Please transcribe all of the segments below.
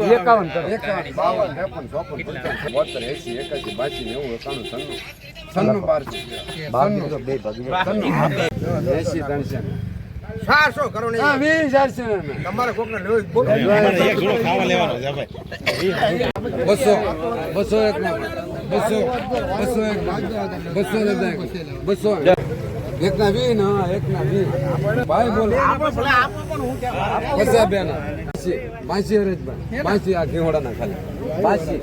51 કરો 51 52 53 54 85 81 82 93 400 કરો ને 20000 તમારે કોકને લેવું એક જોડો ખાવા લેવાનો છે ભાઈ 200 એકના 20 ના એકના 20 ભાઈ બોલો પૈસા બેન 82 હરેશભાઈ 82 આ ઘેવડાના ખાલી 82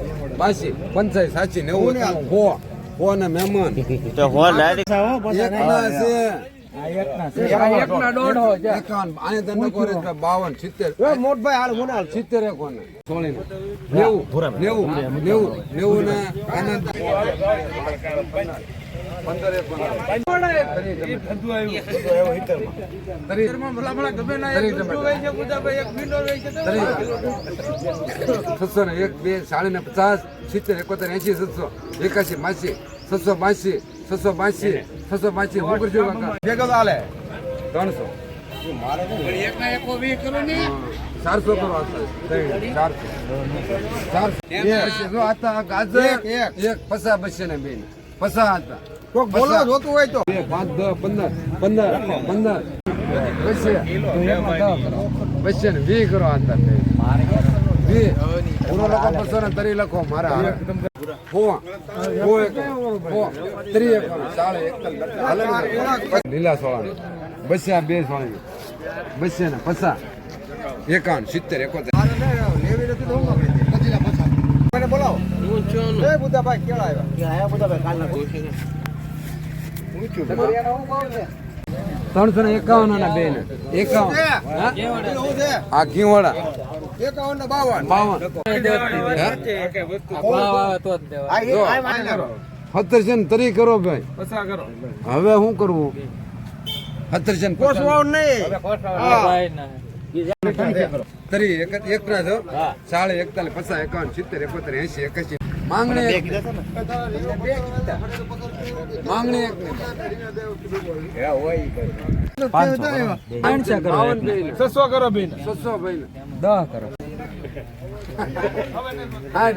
85 90 હો ને મહેમાન તો હો ડાયરેક્ટ એકના છે એકના દોઢ હો 51 આને તને કોરે 52 70 મોટભાઈ હાલ મુના 70 કોને 90 ને આનંદ 400 બોલો જોતું હોય તો 5 10 15 20 કરો અંદર 20 પૂરો લખો 200 તરી લખો મારા લીલા સોળા બસ્યા 2 સોળા બસ્યા ને 50 51 70 બોલાવો બુદ્ધાભાઈ કેળા આવ્યા બુદ્ધાભાઈ કાલના 351 ના બે ને 51 આ ઘીવાળા 51 તરી કરો ભાઈ હવે શું કરવું 17 તરી એક ના જો 40 41 50 51 70 71 80 81 માંગણી માંગણી 600 કરો બેન 600 ભાઈ 10 કરો હા